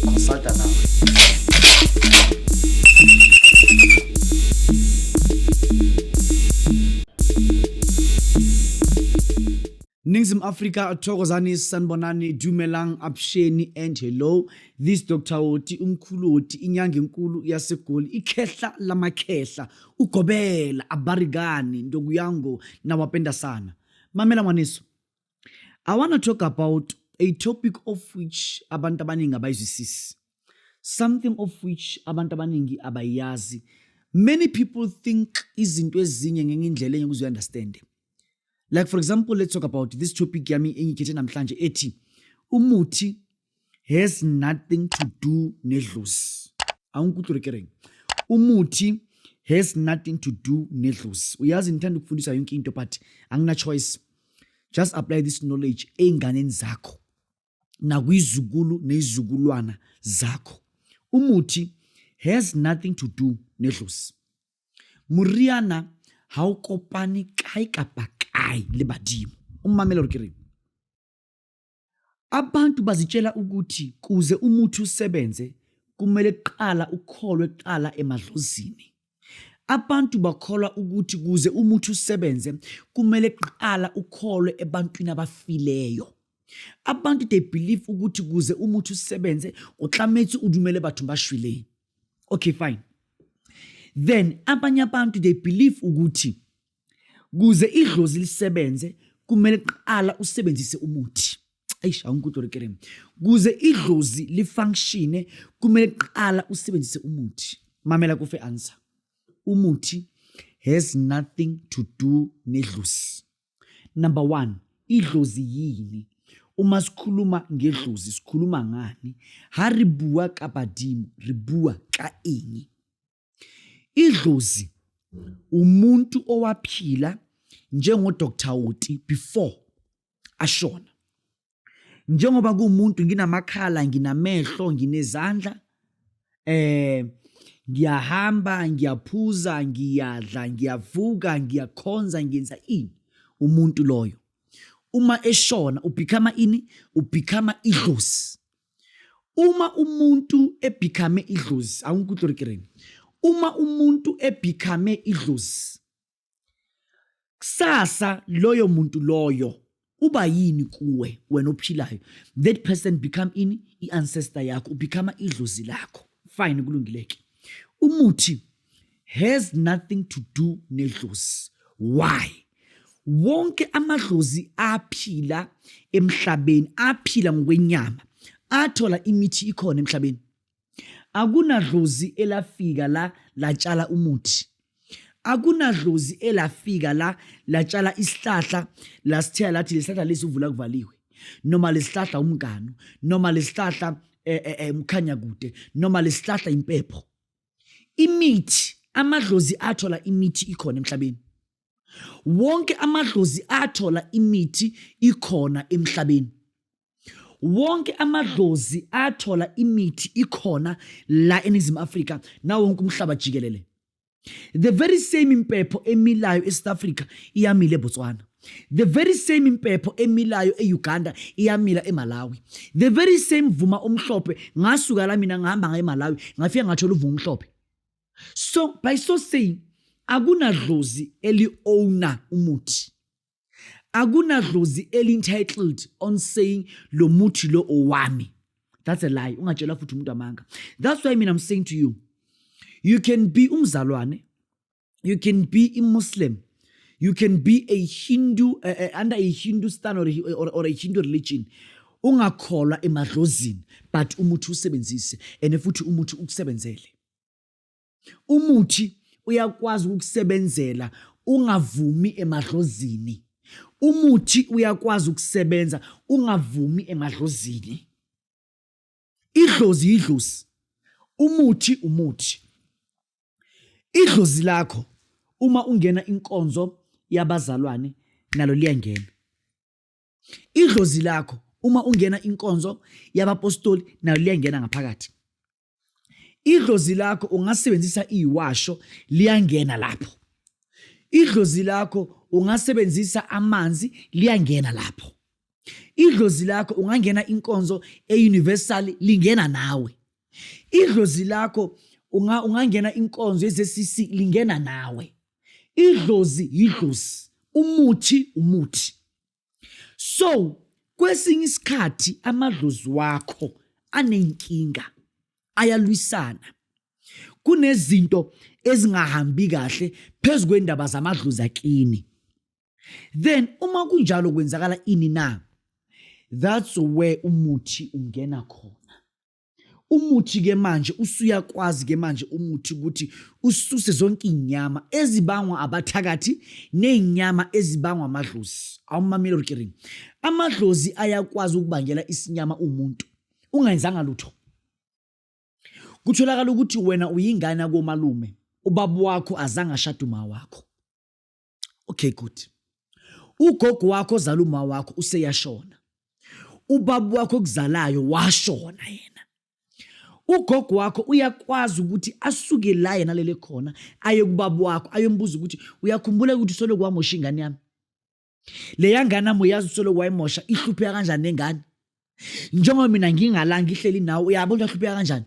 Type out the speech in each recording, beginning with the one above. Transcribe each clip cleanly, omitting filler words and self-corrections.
Consulta nawe. Ningzim Africa, Thokozani, Sanbonani, Dumelang, Absheni, and hello. This Dr. Oti, Umkuloti, Inyangi Nkulu, Yasekoli, Ikehla, Lamakehla, Ukobela, Abarigani, Ndoguyango, Nawapenda Sana. Mamela Maniso. I want to talk about a topic of which abantu abaningi abayizwisisi. Something of which abantu abaningi abayazi. Many people think izinto ezinye ngenye indlela enye ukuze understand. Like for example, let's talk about this topic yami engikhethe namhlanje ethi umuthi has nothing to do nedlozi. Awungikuhlurekering. Umuthi has nothing to do nedlozi. Uyazi ngithanda ukufundisa yonke into but angina choice. Just apply this knowledge enganeni zakho nakwizukulu nezizukulwana zakho. Umuthi has nothing to do nedlozi. Muriana hawukopani kai kapa kai le badimo. Ummamela ukiri. Abantu bazitshela ukuthi kuze umuthi usebenze kumele qala ukholwe qala emadlozini. Abantu bakholwa ukuthi kuze umuthi usebenze kumele qala ukholwe ebantwini abafileyo. Abantu they believe ukuthi kuze umuthi usebenze uhlamethu udumele bathu bashwile. Okay, fine. Then abanye abantu they believe ukuthi kuze idlozi lisebenze kumele qala usebenzise umuthi. Ayisha angikuhlurekering. Kuze idlozi lifunctione kumele qala usebenzise umuthi. Mamela kufe answer. Umuthi has nothing to do nedlozi. Number 1, idlozi yini? Uma sikhuluma ngedlozi sikhuluma ngani? Haribua kabadimu, ribua ka enyi. Idlozi umuntu owaphila njengo Dr. Oti before ashona. Njengoba kuumuntu nginamakhala, nginamehlo, nginezandla, ngiyahamba, ngiyaphuza, ngiyadla, ngiyavuka, ngiyakhonza, ngenza ini umuntu loyo. Uma eshona ubecome ini? Ubecome idlozi. Uma umuntu ebecome idlozi, awungikuhlurekering. Uma umuntu ebecome idlozi, kusasa loyo muntu loyo uba yini kuwe wena ophilayo? That person become ini? I-ancestor yakho, ubecome idlozi lakho. Fine, kulungileke. Umuthi has nothing to do nedlozi. Why? Wonke amadlozi aphila emhlabeni, aphila ngokwenyama, athola imithi ikhona emhlabeni. Akunadlozi elafika la latshala umuthi. Akunadlozi elafika la latshala isihlahla lasithela lathi lesihlahla lesivula kuvaliwe. Noma lesihlahla umngano, noma lesihlahla umkhanya kude, noma lesihlahla impepho. Imithi, amadlozi athola imithi ikhona emhlabeni. Wonke amadlozi athola imithi ikhona emhlabeni. Wonke amadlozi athola imithi ikhona la eNingizimu Afrika na wonke umhlaba jikelele. The very same impepho emilayo eSouth Africa iyamila eBotswana. The very same impepho emilayo eUganda iyamila eMalawi. The very same vuma omhlophe ngasuka la mina ngihamba ngaeMalawi ngafika ngathola uvuma omhlophe. So by so saying, akunadlozi eli-owner umuthi. Akunadlozi eli-entitled on saying lo muthi lo owami. That's a lie. Ungatshela futhi umuntu amanga. That's why I'm saying to you, you can be umzalwane, you can be a Muslim, you can be a Hindu, under a Hindustan or a Hindu religion. Ungakholwa emadlozini, but umuthi usebenzise, and futhi umuthi ukusebenzele. Umuthi uyakwazi ukusebenzela ungavumi emadlozini. Umuthi uyakwazi ukusebenza ungavumi emadlozini. Idlozi idlozi. Umuthi umuthi. Idlozi lakho uma ungena inkonzo yabazalwane nalo liyangena. Idlozi lakho uma ungena inkonzo yabapostoli nalo liyangena ngaphakathi. Idlozi lakho ungasebenzisa iwasho liyangena lapho. Idlozi lakho ungasebenzisa amanzi liyangena lapho. idlozi lakho ungangena inkonzo e-universal lingena nawe. Idlozi lakho ungangena inkonzo ye-ZCC lingena nawe. Idlozi yidlozi, umuthi. So kwesinye isikhathi amadlozi wakho anenkinga, ayalwisana. Kunezinto ezingahambi kahle phezu kwendaba zamadlozi akini. Then uma kunjalo kwenzakala ini na? That's where umuthi ungena khona. Umuthi ke manje usuyakwazi ke manje umuthi ukuthi ususe zonke inyama ezibangwa abathakathi nezinyama ezibangwa amadlozi. Awumamela ukiring. Amadlozi ayakwazi ukubangela isinyama umuntu ungayenzanga lutho. Kutholakala ukuthi wena uyingane komalume, ubaba wakho azange ashada uma wakho. Okay, good. Ugogo wakho ozala uma wakho useyashona. Ubaba wakho okuzalayo washona yena. Ugogo wakho uyakwazi ukuthi asuke la yena lele khona aye kubaba wakho ayombuza ukuthi uyakhumbula ukuthi solo kwamosha ingane yami. Le yangane nami uyazi solo kwayimosha ihlupheka kanjani nengane. Njengoba mina ngingalanga ihleli nawe uyabona ihlupheka kanjani.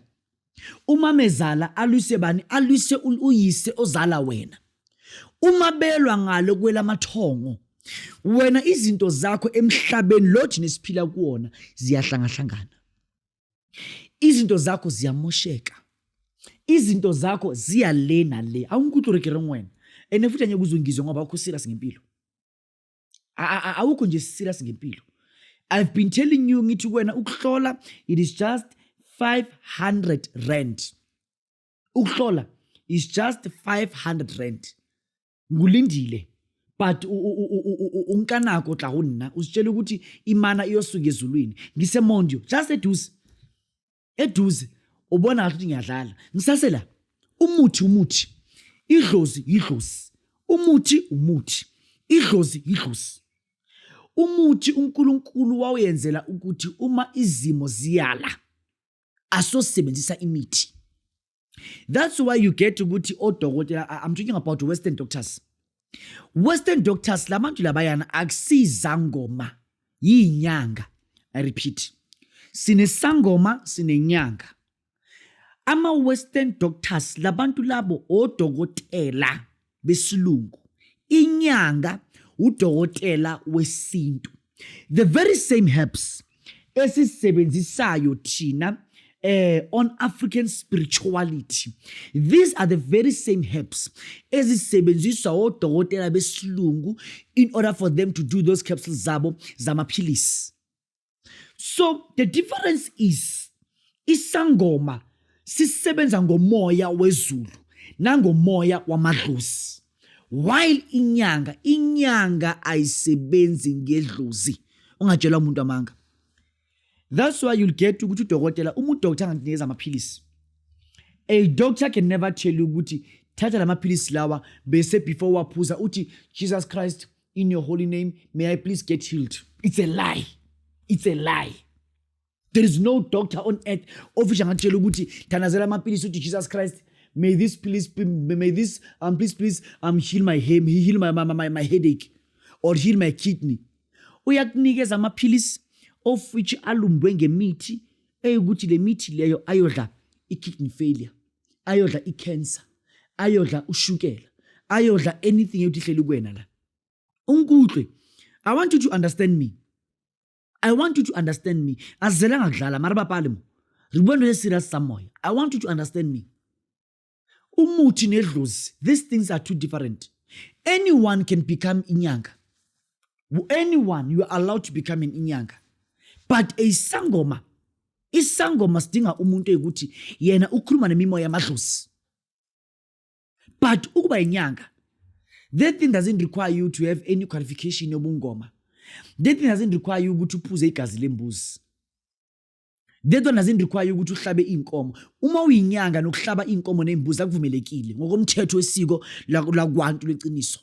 Uma mezala alwise bani? Alwise uyise ozala wena. Uma belwa ngalo kwela mathongo, wena izinto zakho emhlabeni lo thina siphila kuona ziyahlangahlangana. Izinto zakho ziyamosheka. Izinto zakho ziyalena le. Awungikuturekere wena. Ene futhi anye kuzungizwe ngoba ukho serious ngempilo. Awukho nje serious ngempilo. I've been telling you ngithi wena ukuhlola it is just 500 rand. Ukuhlola is just 500 rand. Ngulindile. But unkanako tla honna usitshela ukuthi imana iyosuka ezulwini. Ngisemondio just eduze ubona ukuthi ngiyadlala. Ngisasela umuthi. Idlozi. Umuthi. Idlozi. Umuthi uNkulunkulu wawuyenzela ukuthi uma izimo ziyala asosebenzisa imithi. That's why you get ukuthi odokotela, I'm talking about Western doctors. Western doctors labantu labayana akusizangoma yinyanga. I repeat. Sine sangoma sine nyanga. Ama Western doctors labantu labo odokotela besilungu. Inyanga udokotela wesintu. The very same herbs esisebenzisayo thina on African spirituality. These are the very same herbs ezisebenziswa odokotela besilungu in order for them to do those capsules zabo zamaphilisi. So the difference is isangoma sisebenza ngomoya wezulu nangomoya wamadlozi, while inyanga ayisebenzi ngedlozi. Ungatshela umuntu amanga. That's why you'll get ukuthi udokotela doctor anganikeza amaphilisi. A doctor can never tell you ukuthi thatha lamaphilisi lawa bese before waphuza uthi Jesus Christ in your holy name may I please get healed. It's a lie. There is no doctor on earth official angatshela ukuthi thanazela amaphilisi uthi Jesus Christ may this please heal my heal my headache or heal my kidney. Uyakunikeza amaphilisi of which alumbwe ngemithi eyukuthi le mithi leyo ayodla i-kidney failure, ayodla i-cancer, ayodla ushukela, ayodla anything yokuthi hleli kwena la. Unkuhle, I want you to understand me. Azelanga kudlala mara bapale mo. Ribona serious samoya. I want you to understand me. Umuthi nedlozi, these things are too different. Anyone can become inyanga. Anyone, you are allowed to become an inyanga. But isangoma sidinga umuntu ukuthi yena ukhuluma nemimoya yamadlozi. But ukuba inyanga, that thing doesn't require you to have any qualification yobungoma. That thing doesn't require you ukuthi uphuze igazi lembuzi. That one doesn't require you ukuthi uhlabe inkomo. Uma uyinyanga nokuhlaba inkomo nembuzi akuvumelekile ngokomthetho wesiko lakwantu leqiniso.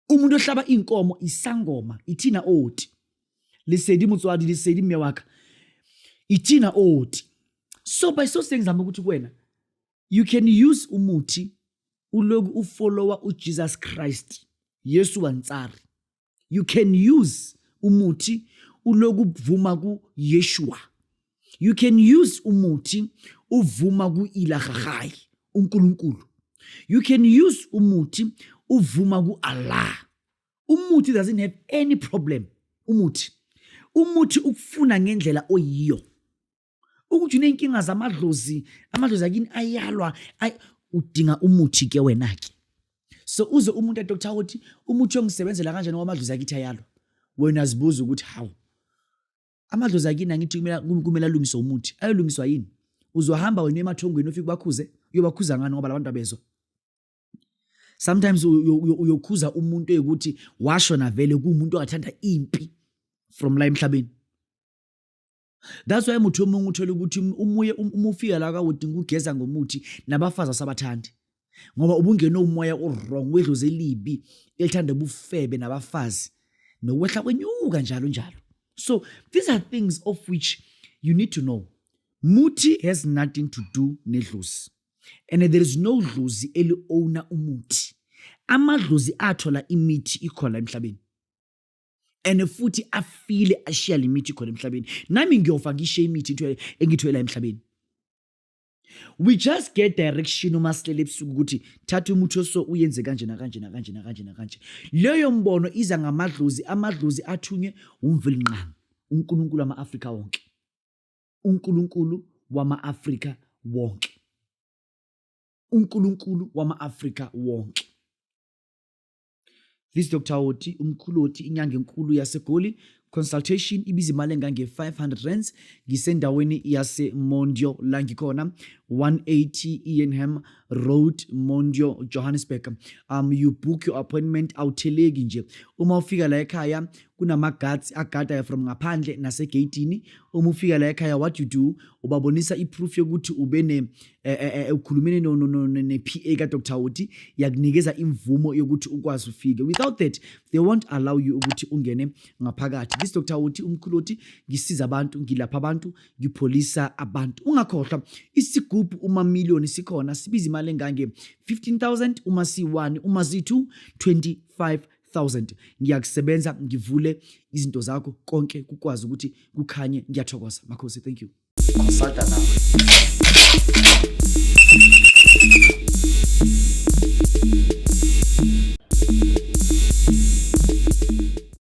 Umuntu ohlaba inkomo isangoma ithina oti. Lisedi mutswadi lisedi mme waka. Ithina oti. So by so saying ngizama ukuthi kuwena you can use umuthi uloku ufollower uJesus Christ. Yesu wantsari. You can use umuthi ulokuvuma ku Yeshua. You can use umuthi uvuma ku Ilahai, uNkulunkulu. You can use umuthi uvuma ku Allah. Umuthi doesn't have any problem. Umuthi ukufuna ngendlela oyiyo. Ukuthi unenkinga zamadlozi akini ayalwa, udinga umuthi ke wena ke. So uze umuntu eDr. uthi umuthi ongisebenzela kanjani ngoba amadlozi akithi ayalwa. Wena zibuza ukuthi how. Amadlozi akini angithi kumele alungiswe umuthi. Ayolungiswa yini? Uzohamba wena emathongweni ufike bakhuze, uyobakhuza ngani ngoba labantu abezwa. Sometimes uyokhuza umuntu ukuthi washona vele kuumuntu ongathanda impi from la emhlabeni. That's why umuntu omunye uthola ukuthi umuye umufika la kawudinga ugeza ngomuthi nabafazi asabathandi. Ngoba ubungena umoya wrong wedlozi elibi elithanda ubufebe nabafazi nokwehla kwenyuka njalo. So these are things of which you need to know. Muti has nothing to do nedlozi. And there is no dlozi eli owner umuti. Amadlozi athola imithi ikhona emhlabeni. And futhi afile ashiya imithi ikhona emhlabeni. Nami ngiyofa ngishe imithi engithola emhlabeni. We just get direction uma silele ebusuku ukuthi thatha umuthi oso uyenze kanje kanje. Leyo mbono iza ngamadlozi, amadlozi athunywe umvelinqama, uNkulunkulu wama-Afrika wonke. uNkulunkulu wama-Afrika wonke. uNkulunkulu wama-Afrika wonke. This Dr. Oti, umkhuloti inyanga enkulu yaseGoli. Consultation ibiza imali engange 500 rands. Ngisendaweni yase Mondio la ngikhona 180 Ianham Road, Mondio, Johannesburg. You book your appointment awutheleki nje. Uma ufika la ekhaya kunama-guards agada from ngaphandle nasegeyitini. Uma ufika la ekhaya what you do, ubabonisa iproof yokuthi ube ukhulumene ne-PA ka Dr. Oti yakunikeza imvumo yokuthi ukwazi ufike. Without that they won't allow you ukuthi ungene ngaphakathi. This Dr. Oti umkhuloti ngisiza abantu, ngilapha abantu, ngipholisa abantu. Ungakhohlwa isigubhu uma million sikhona sibiza imali engange 15,000 uma si1 uma si2 25,000. Ngiyakusebenza ngivule izinto zakho konke kukwazi ukuthi kukhanye. Ngiyathokoza. Makhosi, thank you. Consulta nawe.